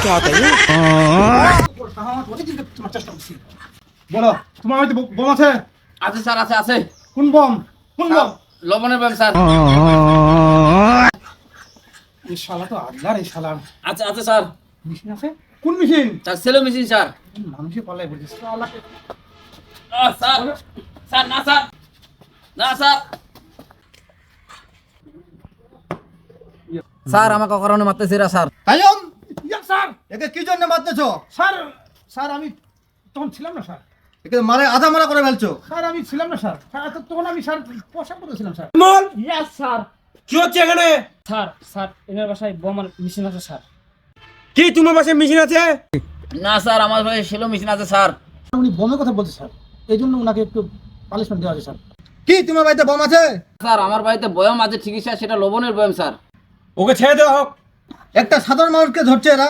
चाहते हैं? বলো তোমার বাড়িতে বোম আছে? আছে স্যার, আছে আছে। কোন বোম? কোন বোম? লবণের বোম স্যার। এই শালা তো আল্লাহর এই শালা। আছে আছে স্যার। মেশিন আছে? কোন machine? Sir shallow machine sir. মানুষে পালাই বলছিস শালাকে। স্যার স্যার না স্যার, না স্যার। স্যার আমাকে কারণে মারতেছে এরা স্যার। কায়ম, ইয়া স্যার, একে কি জন্য মারতেছো? স্যার স্যার আমি তখন ছিলাম না স্যার। একে মারে আধা মারা করে ফেলছো। স্যার আমি ছিলাম না স্যার। স্যার তখন আমি স্যার পোশাক করেছিলাম স্যার। মল ইয়েস স্যার। কি হচ্ছে এখানে? স্যার স্যার এনার বাসায় বোমার মেশিন আছে স্যার। কি তোমার পাশে মেশিন আছে? না স্যার, আমার ভাই সেলো মেশিন আছে স্যার। উনি বোমের কথা বলছে স্যার, এই জন্য ওনাকে একটু পানিশমেন্ট দেওয়া আছে স্যার। কি তোমার বাড়িতে বোম আছে? স্যার আমার বাড়িতে বয়ম আছে ঠিকই স্যার, সেটা লবণের বয়ম স্যার। ওকে ছেড়ে দেওয়া হোক। একটা সাধারণ মানুষকে ধরছে এরা।